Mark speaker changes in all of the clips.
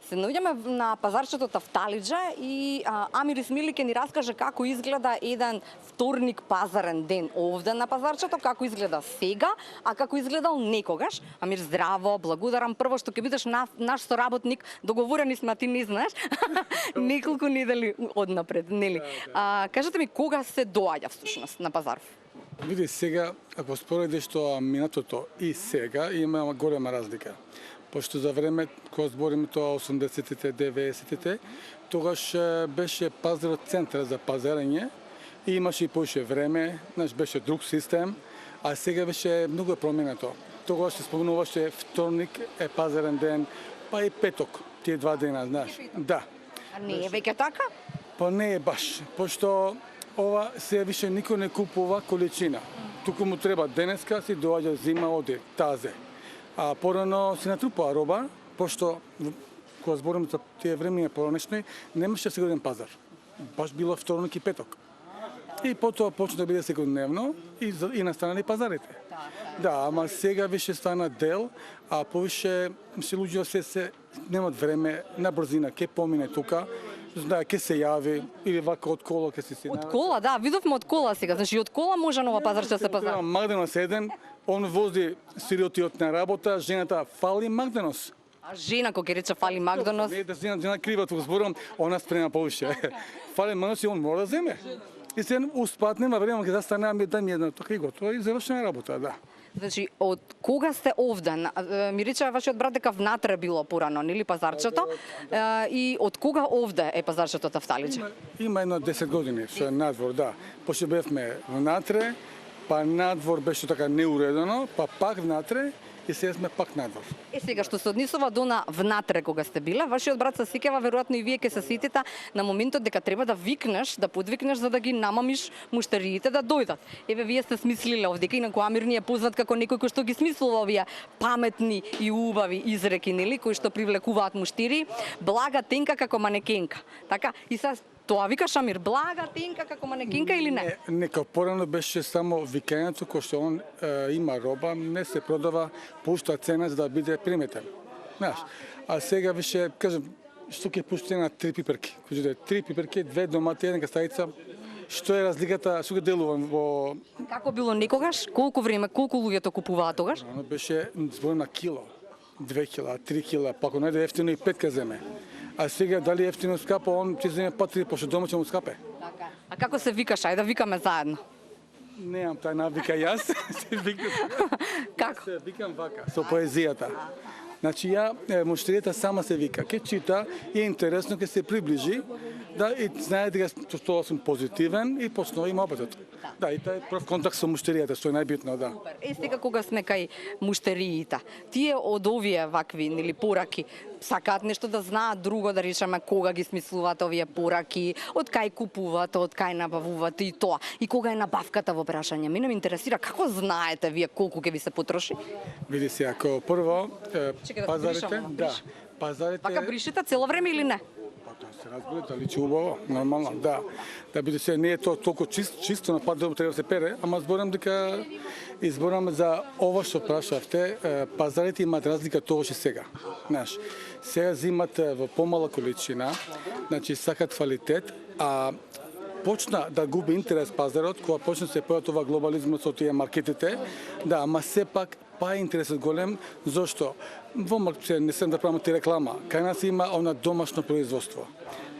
Speaker 1: Се наоѓаме на пазарчето Тафталиџа и Амир Исмили ќе ни раскаже како изгледа еден вторник пазарен ден овде на пазарчето, како изгледа сега, а како изгледал некогаш. Амир, здраво, благодарам прво што ќе бидеш наш соработник, договорени сме, а ти не знаеш, неколку недели однапред, нели? Кажете ми, кога се доаѓа всушност на пазар?
Speaker 2: Види, сега, ако споредиш тоа минатото и сега, има голема разлика. Пошто за време, кога збориме тоа 80-тите, 90-тите, тогаш беше пазарот центар за пазарење и имаше и поише време, беше друг систем, а сега беше многу променето. Тогаш се спомнуваше вторник е пазарен ден, па и петок, тие два дена, знаеш. Да.
Speaker 1: А не е веќе така?
Speaker 2: Па не е баш, пошто ова се више никој не купува количина. Туку му треба денеска, си доаѓа зима, оде, тазе. А порано се натрупува роба, пошто кога збориме за тие времења поранешни, немаше секојден пазар. Баш било вторник и петок. И потоа почна да биде секојдневно и настанали пазарите. Да, ама сега више стана дел, а повише луѓе се немат време на брзина, ке помине тука, знае ке се јави или вака од кола ке се
Speaker 1: Од кола, да, видовме од кола сега. Значи од кола може нова пазарче да се пазар.
Speaker 2: Магденос еден, он вози сироtiот на работа, жената фали Магденос.
Speaker 1: А жена кога рече фали Магденос?
Speaker 2: Не, да жена крива тук зборам, она спрема повише. Фали Магденос и он мора да земе. И се успат, нема време, ќе застане, да ми една така и готово и завршена работа, да.
Speaker 1: Значи, од кога сте овде? Ми рече вашиот брат дека внатре било порано, нели пазарчето? И од кога овде е пазарчето Тафталиџа?
Speaker 2: Има едно 10 години, што е надвор, да. Пошто бевме внатре, па надвор беше така неуредено, па пак внатре и сега сме пак надвор.
Speaker 1: Сега што се однесува до на внатре кога сте биле, вашиот брат се сеќава, веројатно и вие ќе се сетите на моментот дека треба да викнеш, да подвикнеш за да ги намамиш муштериите да дојдат. Еве вие сте смислиле овдека, инаку Амир ни е познат како некој кој што ги смислува овие паметни и убави изреки, нели, кои што привлекуваат муштери, блага тенка како манекенка. Така, и сега тоа викаш Амир, блага тенка како манекенка или не?
Speaker 2: Нека порано беше само викањето кој што он има роба, не се продава пушта цена за да биде приметен. Знаеш, а сега више, кажем, што ќе пушти на 3 пиперки. Кажете, 3 пиперки, 2 домати, една кастајица. Што е разликата, што ќе делува во...
Speaker 1: Како било некогаш? Колку време, колку луѓето купуваат тогаш?
Speaker 2: Оно беше зборим на кило, 2 кила, 3 кила, па ако најде ефтино и 5 ка земе. А сега дали ефтино скапа, он ќе земе па 3, пошто дома ќе му скапе.
Speaker 1: Така. А како се викаш? Ајде да викаме заедно.
Speaker 2: Немам тај навика јас, се викам.
Speaker 1: Како?
Speaker 2: Се викам вака, со поезијата. Значи ја муштеријата сама се вика, ке чита и е интересно, ке се приближи, да и знае дека што сум позитивен и почнува има опетот. Да, и тај прв контакт со муштеријата, што е најбитно, да.
Speaker 1: Е, сега кога сме кај муштериите, тие од овие вакви нели пораки сакаат нешто да знаат друго, да речеме кога ги смислуваат овие пораки, од кај купуваат, од кај набавуваат и тоа. И кога е набавката во прашање? Мене ме интересира како знаете вие колку ќе ви се потроши?
Speaker 2: Види се, ако прво
Speaker 1: Чекај да
Speaker 2: пазарите,
Speaker 1: бришам,
Speaker 2: да, пазарите...
Speaker 1: Вака бришите цело време или не?
Speaker 2: Па тоа се разбира, дали че убаво, нормално, да. Да биде се, не е тоа толку чисто на пат, треба да се пере, ама зборам дека изборам за ова што прашавте, пазарите имаат разлика тогаш и сега. Знаеш, сега зимат во помала количина, значи сакат квалитет, а почна да губи интерес пазарот, кога почна се појават ова глобализмот со тие маркетите, да, ама сепак па интересот голем, зошто? Во не сем да правам ти реклама, кај нас има она домашно производство.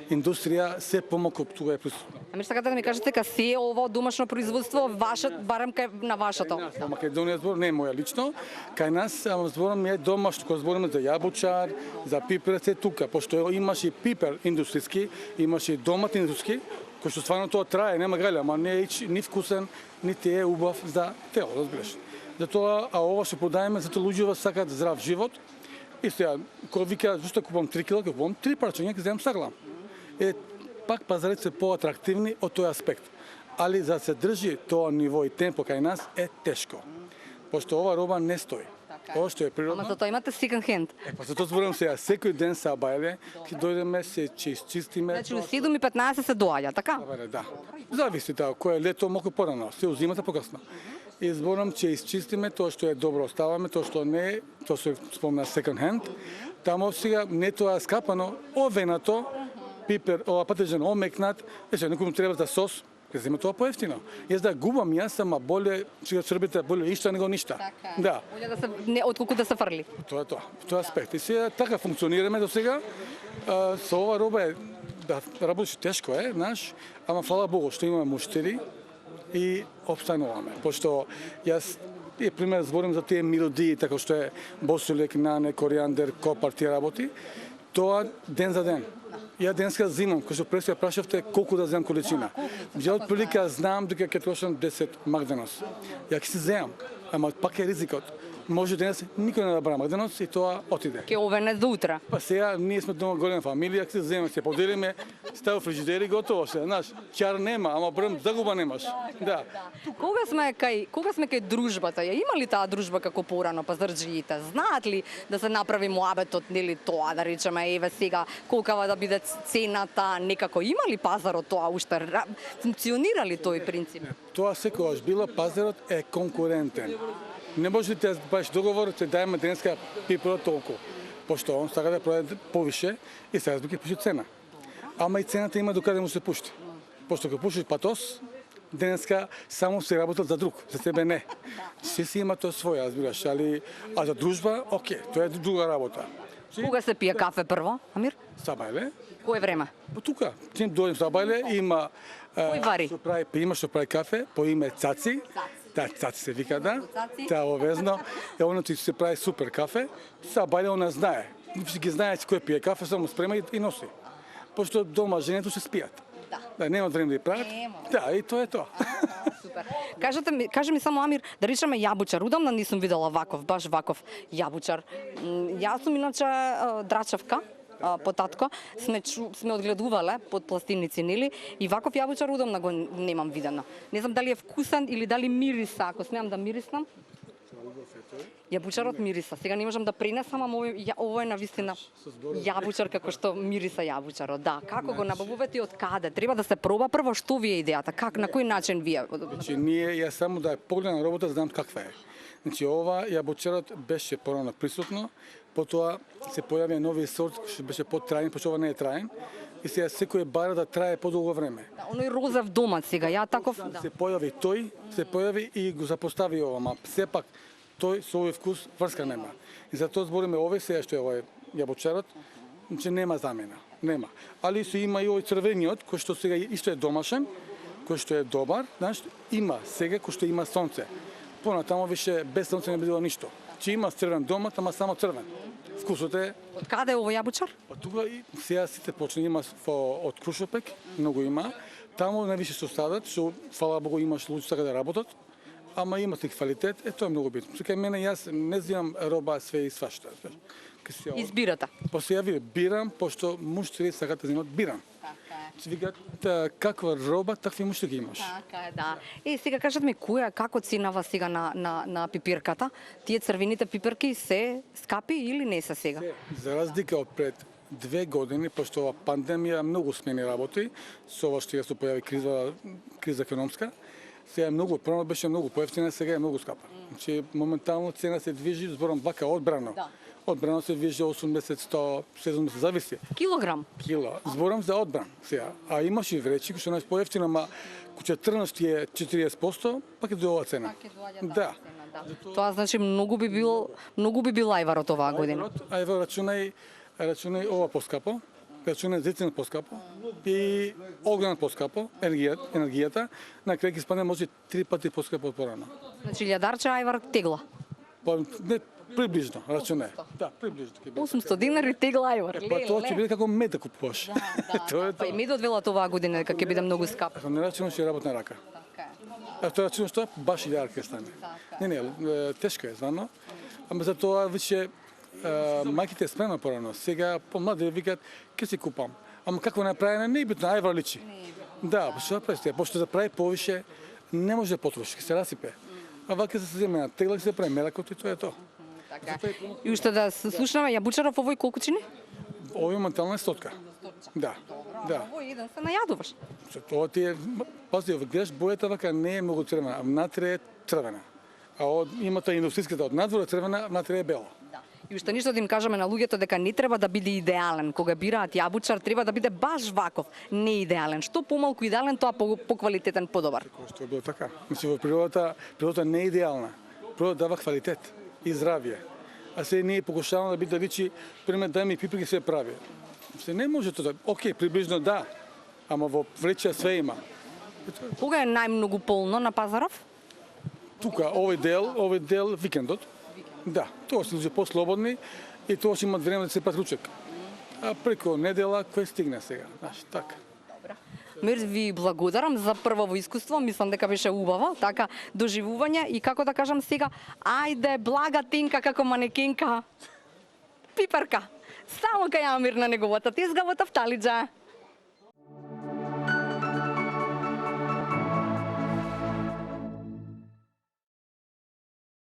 Speaker 2: Индустрија се помалку тука е присутна.
Speaker 1: Ами сакате да ми кажете дека се ово домашно производство барем кај на вашето?
Speaker 2: Во Македонија збор не е моја лично, кај нас зборам е домашно, кога збориме за јабучар, за пипер, се тука, пошто имаше и пипер индустријски, имаше и домат индустријски, кој што стварно тоа трае, нема гале, ама не е ни вкусен, нити е убав за тело, разбираш. Затоа, а ова што продаеме, затоа луѓето сакаат здрав живот. И сега, кога вика, зашто купувам 3 кила, купувам 3 парчиња, ќе земам саглам. Пак пазарите се поатрактивни од тој аспект. Али за да се држи тоа ниво и темпо кај нас е тешко. Пошто ова роба не стои. Ова што е природно.
Speaker 1: Ама затоа имате second hand.
Speaker 2: Па затоа зборам сега, секој ден са бајле, ќе дојдеме, се чистиме.
Speaker 1: Значи у 7:15 се доаѓа, така?
Speaker 2: Да. Зависи да, кој е лето малку порано, се узимате покасно. И зборам, че изчистиме тоа што е добро, оставаме тоа што не е, тоа што спомна second hand, Тамо сега не тоа скапано, овенато, пипер, ова патеđen омекнат, некој треба за сос, ќе земе тоа поевтино. Јас да губам јас, ама боле сега црбите боле ишта него ништа. Да.
Speaker 1: Боле да се не отколку да се фрли.
Speaker 2: Тоа е тоа. Тоа аспект. И сега така функционираме до сега. Со ова роба е да работиш тешко е, знаеш, ама фала Богу што имаме муштери и опстануваме. Пошто јас и пример зборим за тие мелодии така што е босолек, нане, коријандер, копар, тие работи. Тоа ден за ден. Ја денеска зимам, кој што пресија прашавте колку да земам количина. Ја отприлика знам дека ќе трошам 10 Магденос. Ја ќе си земам, ама пак е ризикот. Може денес никој не да бара Магденос и тоа отиде.
Speaker 1: Ке овене до утре.
Speaker 2: Па сега ние сме дома голема фамилија, ќе се земеме, ќе поделиме, стави фрижидер и готово се, знаеш. Ќар нема, ама брм загуба немаш. Да.
Speaker 1: Кога сме кај дружбата? Ја има ли таа дружба како порано пазарџиите? Знаат ли да се направи муабетот, нели тоа да речеме еве сега колкава да биде цената, некако има ли пазарот тоа уште функционира ли тој принцип?
Speaker 2: Тоа секогаш било, пазарот е конкурентен. Не може да баш договор, че дајме денеска пиперот толку, пошто он сака да продаде повише и сега ќе пуши цена. Ама и цената има докаде му се пушти. Пошто кога пушиш патос, денеска само се работат за друг, за себе не. Си има тоа своја, разбираш, а за дружба, окей, тоа е друга работа.
Speaker 1: Кога се пие кафе прво, Амир?
Speaker 2: Сабајле.
Speaker 1: Кое време?
Speaker 2: По тука, чим дојдем Сабајле, има
Speaker 1: Кој вари?
Speaker 2: Има што прави кафе по име Цаци. Да, Цаци се вика, да. Да, обезно. Она ти се прави супер кафе. Сабајле она знае. Си ги знае кој пие кафе, само спрема и носи. Пошто дома женето се спијат. Да, нема време да ја прават. Да, и тоа е тоа.
Speaker 1: Супер. Кажи ми само, Амир, да речеме јабучар. Удамна не сум видела ваков, баш ваков јабучар. Јас сум иначе драчевка, по татко, сме одгледувале под пластиници, нели? И ваков јабучар удамна го немам видено. Не знам дали е вкусен или дали мириса, ако смеам да мириснам. Јабучарот мириса. Сега не можам да пренесам, ама ово е навистина јабучар како што мириса јабучарот. Да, како го набавувате и од каде? Треба да се проба прво, што ви е идејата? Как, на кој начин вие?
Speaker 2: Значи, јас само да погледам работа, знам каква е. Значи, ова јабучарот беше порано присутно, потоа се појави нови сорт што беше потраен, пошто ова не е траен. И сега секој бара да трае подолго време.
Speaker 1: Да, оној розов домат сега, ја таков, да.
Speaker 2: Се појави и го запостави ова, ма сепак тој со овој вкус врска нема. И затоа збориме овој сега што е овој јабучарот, че нема замена, нема. Али се има и овој црвениот кој што сега исто е домашен, кој што е добар, знаеш, има сега кој што има сонце. Понатамо више без сонце не би било ништо. Че има црвен домат, ама само црвен. Вкусот е.
Speaker 1: Од каде е овој јабучар?
Speaker 2: Па тука и сега сите почна има од Крушопек, многу има. Таму највише со садат, што фала Богу имаш луѓе сака да работат. Ама има си квалитет, тоа е многу битно. Кај мене јас не земам роба све и свашта.
Speaker 1: Избирате.
Speaker 2: Па сега ви бирам, пошто муштери сакат да земат, бирам. Си викат каква роба, такви муштери ги имаш.
Speaker 1: Така е, да. Сега кажат ми која, како ценава сега на пипирката? Тие црвените пиперки се скапи или не се сега?
Speaker 2: За разлика од пред 2 години, пошто ова пандемија многу смени работи, со ова што ја се појави криза економска, сега многу, прво беше многу поевтина, сега е многу скапа. Значи, моментално цена се движи, зборам вака, одбрано.
Speaker 1: Да.
Speaker 2: Одбрано се движи 80, 100, 70, зависи.
Speaker 1: Килограм?
Speaker 2: Зборам за одбран сега. А имаш и вречи, кој што најс поевтина, ама кој 14 ти е 40%, пак е до ова цена.
Speaker 1: Пак е доаѓа да. Тоа значи многу би бил ајварот оваа година.
Speaker 2: Ајвар рачунај ова поскапо, рачунај зетинот поскапо и огненот поскапо, енергијата, на крај ќе спане може 3 пати поскапо од порано.
Speaker 1: Значи илјадарче ајвар тегла.
Speaker 2: Па не приближно, рачунај. Да, приближно ќе биде.
Speaker 1: 800 динари тегла ајвар.
Speaker 2: Па тоа ќе биде како мед да купуваш. Тоа е
Speaker 1: Па и медот велат оваа година дека ќе биде многу скап.
Speaker 2: Ако не рачунаш ќе работна рака.
Speaker 1: Така е.
Speaker 2: А тоа рачунаш тоа баш илјадар ќе стане. Не, тешко е звано. Ама за тоа више мајките е спремна порано. Сега помлади викат ќе си купам. Ама какво направено не е битно, ајвар личи. Да, што правите? Пошто да прави повише не може да потроши, ќе се расипе. А вака се земе на тегла, се прави мелакот и тоа е тоа.
Speaker 1: Така. И уште да се слушнаме јабучаров овој колку чини?
Speaker 2: Овој моментално е стотка. Да. Да.
Speaker 1: Овој еден се најадуваш.
Speaker 2: Тоа ти е, пази, гледаш бојата вака не е многу црвена, а внатре е црвена. А има тоа индустријската од надвор е црвена, внатре е бела.
Speaker 1: Да. И уште ништо да им кажеме на луѓето дека не треба да биде идеален. Кога бираат јабучар, треба да биде баш ваков, не идеален. Што помалку идеален, тоа поквалитетен, подобар.
Speaker 2: Што е било така. Мислам, во природата не е идеална. Природата дава квалитет и здравје. А се ние покушаваме да биде да личи, пример, дај ми пиприки се прави. Се не може тоа. Океј, приближно да, ама во вречја све има.
Speaker 1: Кога е најмногу полно на пазаров?
Speaker 2: Тука, овој дел викендот. Да, тоа се луѓе послободни и тоа ќе имат време да се пат ручек. А преко недела кој стигне сега, знаеш, така.
Speaker 1: Мир ви благодарам за прво искуство, мислам дека беше убаво, така доживување и како да кажам сега, ајде блага тинка како манекенка. Пипарка. Само кај Амир на неговата тезга во тафталиџа.